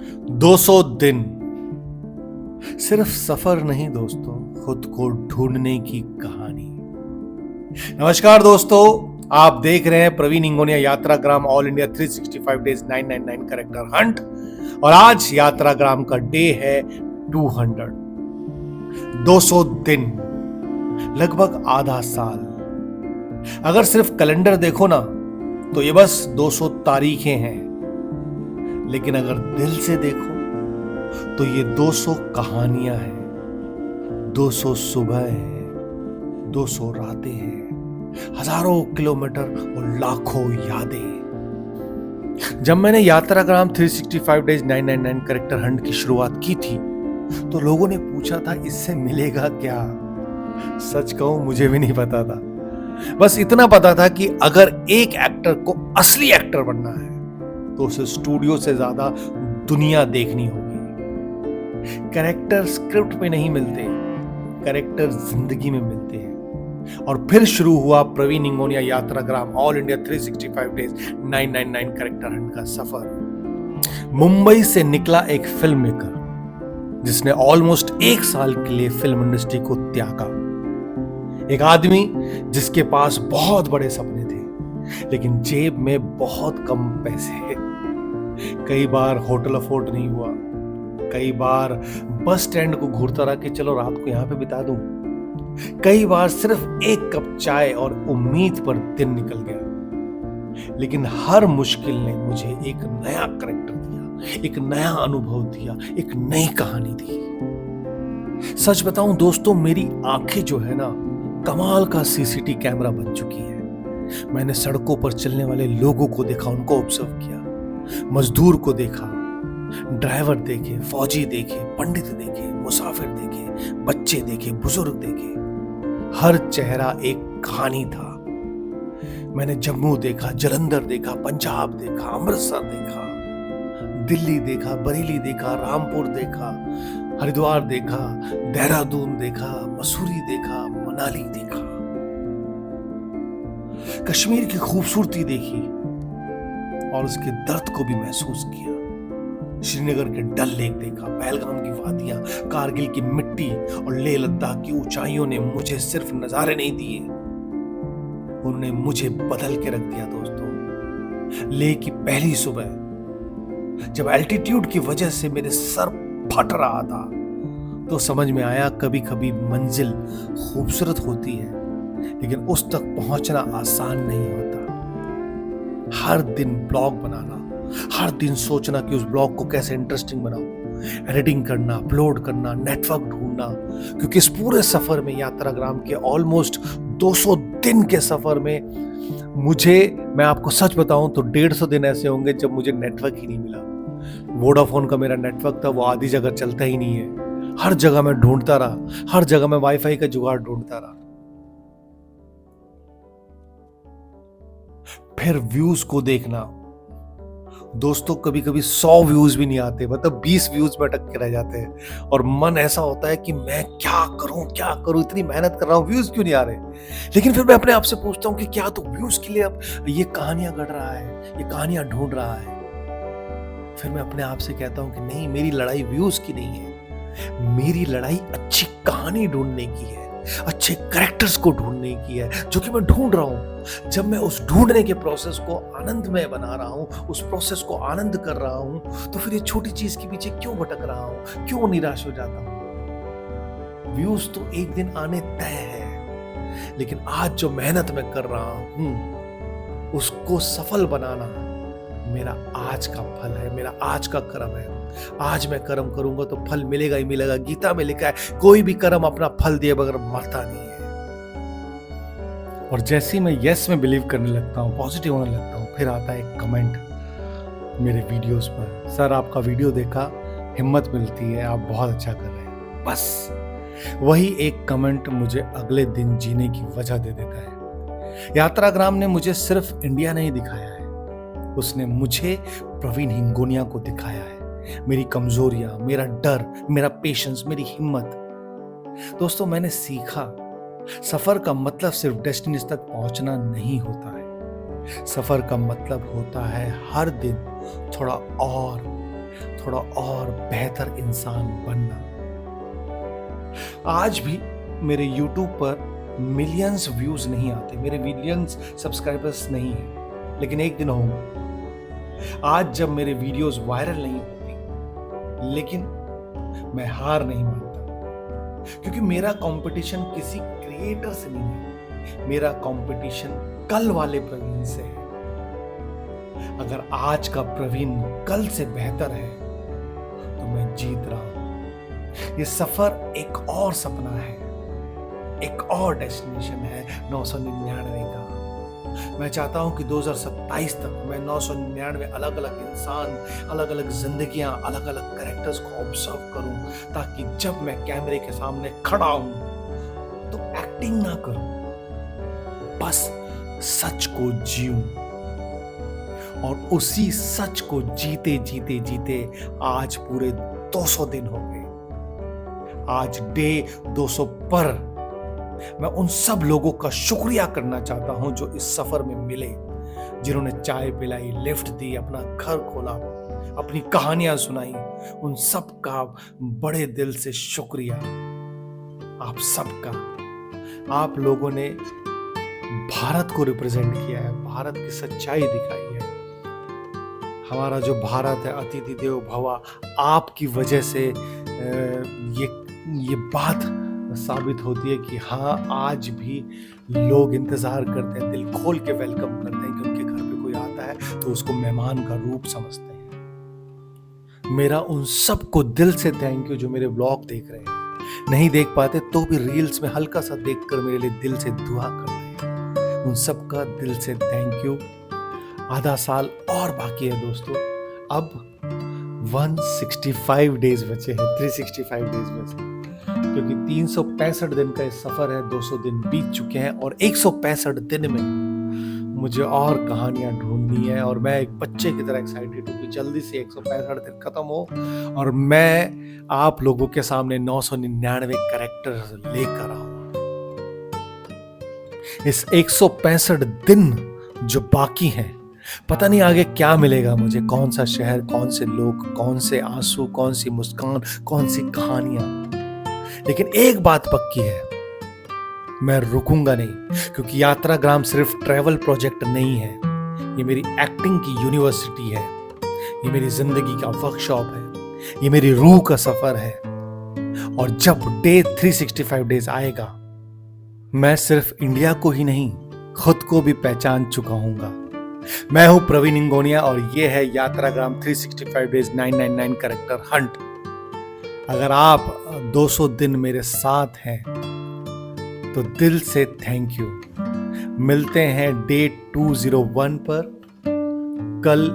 200 दिन सिर्फ सफर नहीं दोस्तों, खुद को ढूंढने की कहानी। नमस्कार दोस्तों, आप देख रहे हैं Praveen Hingonia Yatragram all India 365 days 999 character hunt. और आज यात्राग्राम का डे है 200। 200 दिन, लगभग आधा साल। अगर सिर्फ कैलेंडर देखो ना तो ये बस 200 तारीखें हैं, लेकिन अगर दिल से देखो तो ये 200 कहानियां हैं, 200 सुबह है, 200 रातें हैं, हजारों किलोमीटर और लाखों यादें। जब मैंने यात्राग्राम 365 डेज 999 करेक्टर हंट की शुरुआत की थी तो लोगों ने पूछा था इससे मिलेगा क्या। सच कहूं मुझे भी नहीं पता था। बस इतना पता था कि अगर एक एक्टर को असली एक्टर बनना है तो उसे स्टूडियो से ज्यादा दुनिया देखनी होगी। कैरेक्टर स्क्रिप्ट में नहीं मिलते, कैरेक्टर जिंदगी में मिलते हैं। और फिर शुरू हुआ Praveen Hingonia Yatragram all India 365 days 999 character hunt का सफर। मुंबई से निकला एक फिल्म मेकर जिसने ऑलमोस्ट एक साल के लिए फिल्म इंडस्ट्री को त्यागा। एक आदमी जिसके पास बहुत बड़े सपने थे लेकिन जेब में बहुत कम पैसे। कई बार होटल अफोर्ड नहीं हुआ, कई बार बस स्टैंड को घूरता रहा कि चलो रात को यहां पे बिता दूं। कई बार सिर्फ एक कप चाय और उम्मीद पर दिन निकल गया। लेकिन हर मुश्किल ने मुझे एक नया कैरेक्टर दिया, एक नया अनुभव दिया, एक नई कहानी दी। सच बताऊं दोस्तों, मेरी आंखें जो है ना कमाल का सीसीटी कैमरा बन चुकी है। मैंने सड़कों पर चलने वाले लोगों को देखा, उनको ऑब्जर्व किया, मजदूर को देखा, ड्राइवर देखे, फौजी देखे, पंडित देखे, मुसाफिर देखे, बच्चे देखे, बुजुर्ग देखे। हर चेहरा एक कहानी था। मैंने जम्मू देखा, जलंधर देखा, पंजाब देखा, अमृतसर देखा, दिल्ली देखा, बरेली देखा, रामपुर देखा, हरिद्वार देखा, देहरादून देखा, मसूरी देखा, मनाली देखा। कश्मीर की खूबसूरती देखी और उसके दर्द को भी महसूस किया। श्रीनगर के डल लेक देखा, पहलगाम की वादियां, कारगिल की मिट्टी और लेह लद्दाख की ऊंचाइयों ने मुझे सिर्फ नजारे नहीं दिए, उन्होंने मुझे बदल के रख दिया दोस्तों। लेह की पहली सुबह जब एल्टीट्यूड की वजह से मेरे सर फट रहा था तो समझ में आया कभी कभी मंजिल खूबसूरत होती है लेकिन उस तक पहुंचना आसान नहीं होता। हर दिन ब्लॉग बनाना, हर दिन सोचना कि उस ब्लॉग को कैसे इंटरेस्टिंग बनाऊं, एडिटिंग करना, अपलोड करना, नेटवर्क ढूंढना। क्योंकि इस पूरे सफर में, यात्राग्राम के ऑलमोस्ट 200 दिन के सफर में मैं आपको सच बताऊं तो 150 दिन ऐसे होंगे जब मुझे नेटवर्क ही नहीं मिला। वोडाफोन का मेरा नेटवर्क था, वो आधी जगह चलता ही नहीं है। हर जगह मैं ढूंढता रहा, हर जगह मैं वाईफाई का जुगाड़ ढूंढता रहा। फिर व्यूज को देखना दोस्तों, कभी कभी 100 व्यूज भी नहीं आते, मतलब 20 व्यूज में अटक के रह जाते हैं और मन ऐसा होता है कि मैं क्या करूं, इतनी मेहनत कर रहा हूं, व्यूज क्यों नहीं आ रहे। लेकिन फिर मैं अपने आप से पूछता हूं कि क्या तो व्यूज के लिए अब ये कहानियां गढ़ रहा है, ये कहानियां ढूंढ रहा है। फिर मैं अपने आप से कहता हूं कि नहीं, मेरी लड़ाई व्यूज की नहीं है, मेरी लड़ाई अच्छी कहानी ढूंढने की है, अच्छे कैरेक्टर्स को ढूंढने की है, जो कि मैं ढूंढ रहा हूं। जब मैं उस ढूंढने के प्रोसेस को आनंदमय बना रहा हूं, उस प्रोसेस को आनंद कर रहा हूं, तो फिर ये छोटी चीज के पीछे क्यों भटक रहा हूं, क्यों निराश हो जाता हूं। व्यूज तो एक दिन आने तय है, लेकिन आज जो मेहनत मैं कर रहा हूं उसको सफल बनाना मेरा आज का फल है, मेरा आज का कर्म है। आज मैं कर्म करूंगा तो फल मिलेगा ही मिलेगा। गीता में लिखा है कोई भी कर्म अपना फल दिए बगैर मरता नहीं है। और जैसे ही मैं यस में बिलीव करने लगता हूँ, पॉजिटिव होने लगता हूँ, फिर आता है एक कमेंट मेरे वीडियोस पर, सर आपका वीडियो देखा, हिम्मत मिलती है, आप बहुत अच्छा कर रहे हैं। बस वही एक कमेंट मुझे अगले दिन जीने की वजह दे देता है। यात्राग्राम ने मुझे सिर्फ इंडिया नहीं दिखाया है, उसने मुझे प्रवीण हिंगोनिया को दिखाया है। मेरी कमजोरियां, मेरा डर, मेरा पेशेंस, मेरी हिम्मत। दोस्तों, मैंने सीखा सफर का मतलब सिर्फ डेस्टिनेशन तक पहुंचना नहीं होता है। सफर का मतलब होता है हर दिन थोड़ा और थोड़ा और बेहतर इंसान बनना। आज भी मेरे YouTube पर मिलियंस व्यूज नहीं आते, मेरे मिलियंस सब्सक्राइबर्स नहीं है, लेकिन एक दिन होंगे। आज जब मेरे वीडियोस वायरल नहीं होती, लेकिन मैं हार नहीं मानता, क्योंकि मेरा कंपटीशन किसी क्रिएटर से नहीं है, मेरा कंपटीशन कल वाले प्रवीण से है। अगर आज का प्रवीण कल से बेहतर है तो मैं जीत रहा हूं। ये सफर एक और सपना है, एक और डेस्टिनेशन है 999 का। मैं चाहता हूं कि 2027 तक मैं 999 अलग अलग इंसान, अलग अलग जिंदगियां, अलग अलग कैरेक्टर्स को ऑब्जर्व करूं, ताकि जब मैं कैमरे के सामने खड़ा हूं तो एक्टिंग ना करूं, बस सच को जीऊं। और उसी सच को जीते जीते जीते आज पूरे 200 दिन हो गए। आज डे 200 पर मैं उन सब लोगों का शुक्रिया करना चाहता हूं जो इस सफर में मिले, जिन्होंने चाय पिलाई, लिफ्ट दी, अपना घर खोला, अपनी कहानियां सुनाई। उन सब का बड़े दिल से शुक्रिया। आप सबका, आप लोगों ने भारत को रिप्रेजेंट किया है, भारत की सच्चाई दिखाई है। हमारा जो भारत है, अतिथि देवो भव, आपकी वजह से ये बात साबित होती है कि हाँ, आज भी लोग इंतजार करते हैं, दिल खोल के वेलकम करते हैं कि उनके घर पे कोई आता है तो उसको मेहमान का रूप समझते हैं। मेरा उन सबको दिल से थैंक यू जो मेरे ब्लॉग देख रहे हैं, नहीं देख पाते तो भी रील्स में हल्का सा देखकर मेरे लिए दिल से दुआ कर रहे हैं। उन सबका दिल से थैंक यू। आधा साल और बाकी है दोस्तों, अब 165 डेज बचे हैं, 365 डेज बचे, क्योंकि 365 दिन का इस सफर है। 200 दिन बीत चुके हैं और 165 दिन में मुझे और कहानियां ढूंढनी है, और मैं एक बच्चे की तरह एक्साइटेड हूँ कि जल्दी से 165 दिन खत्म हो और मैं आप लोगों के सामने 999 कैरेक्टर लेकर आऊं। इस 165 दिन जो बाकी हैं, पता नहीं आगे क्या मिलेगा मुझे, कौन सा शहर, कौन से लोग, कौन से आंसू, कौन सी मुस्कान, कौन सी कहानियां। लेकिन एक बात पक्की है, मैं रुकूंगा नहीं, क्योंकि यात्राग्राम सिर्फ ट्रैवल प्रोजेक्ट नहीं है, ये मेरी एक्टिंग की यूनिवर्सिटी है, ये मेरी जिंदगी का वर्कशॉप है, ये मेरी रूह का सफर है। और जब डे 365 डेज आएगा, मैं सिर्फ इंडिया को ही नहीं, खुद को भी पहचान चुका हूंगा। मैं हूं प्रवीण इंगोनिया और ये है यात्राग्राम 365 डेज 999 कैरेक्टर हंट। अगर आप 200 दिन मेरे साथ हैं तो दिल से थैंक यू। मिलते हैं डे 201 पर। कल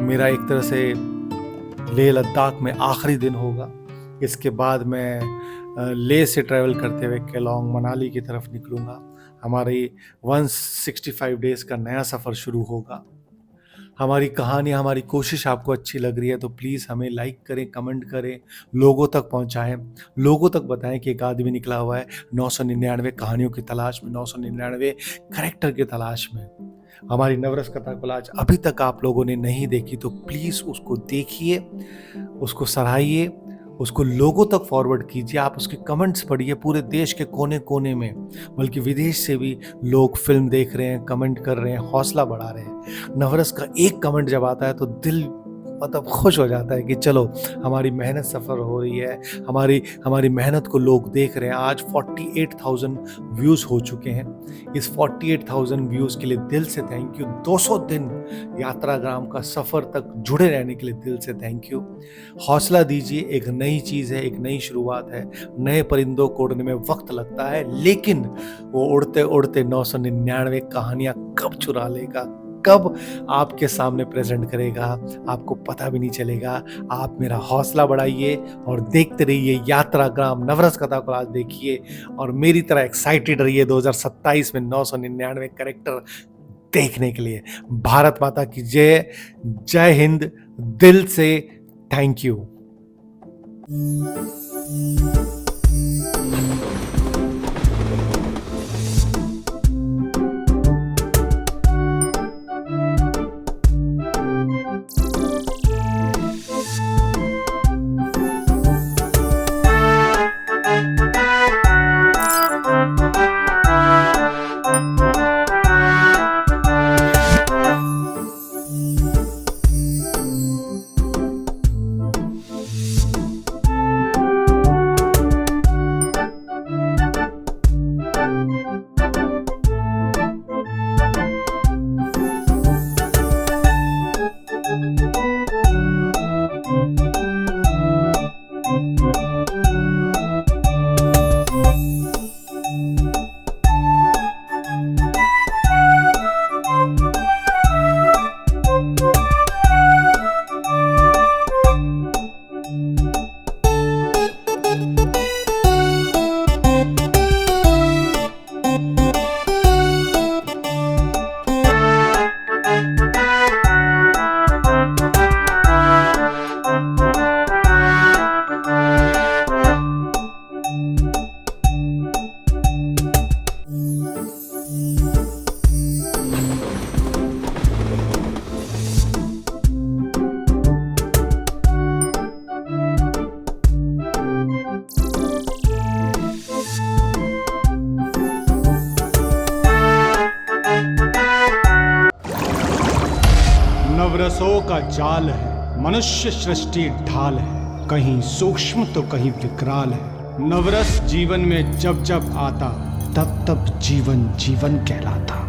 मेरा एक तरह से लेह लद्दाख में आखिरी दिन होगा। इसके बाद मैं लेह से ट्रैवल करते हुए केलोंग मनाली की तरफ निकलूंगा। हमारी 165 डेज का नया सफ़र शुरू होगा। हमारी कहानी, हमारी कोशिश आपको अच्छी लग रही है तो प्लीज़ हमें लाइक करें, कमेंट करें, लोगों तक पहुंचाएं, लोगों तक बताएं कि एक आदमी निकला हुआ है 999 कहानियों की तलाश में, 999 कैरेक्टर की तलाश में। हमारी नवरस कथा कोलाज अभी तक आप लोगों ने नहीं देखी तो प्लीज़ उसको देखिए, उसको सराहिए, उसको लोगों तक फॉरवर्ड कीजिए। आप उसके कमेंट्स पढ़िए, पूरे देश के कोने कोने में, बल्कि विदेश से भी लोग फिल्म देख रहे हैं, कमेंट कर रहे हैं, हौसला बढ़ा रहे हैं। नवरस का एक कमेंट जब आता है तो दिल मतलब खुश हो जाता है कि चलो हमारी मेहनत सफल हो रही है, हमारी मेहनत को लोग देख रहे हैं। आज 48,000 व्यूज़ हो चुके हैं। इस 48,000 व्यूज़ के लिए दिल से थैंक यू। 200 दिन यात्राग्राम का सफ़र तक जुड़े रहने के लिए दिल से थैंक यू। हौसला दीजिए, एक नई चीज़ है, एक नई शुरुआत है। नए परिंदों को उड़ने में वक्त लगता है, लेकिन वो उड़ते उड़ते 999 कहानियाँ कब चुरा लेगा, कब आपके सामने प्रेजेंट करेगा, आपको पता भी नहीं चलेगा। आप मेरा हौसला बढ़ाइए और देखते रहिए यात्राग्राम, नवरस कथा कोलाज देखिए और मेरी तरह एक्साइटेड रहिए 2027 में 999 कैरेक्टर देखने के लिए। भारत माता की जय। जय हिंद। दिल से थैंक यू। नवरसों का जाल है, मनुष्य सृष्टि ढाल है, कहीं सूक्ष्म तो कहीं विकराल है। नवरस जीवन में जब जब आता, तब तब जीवन जीवन कहलाता।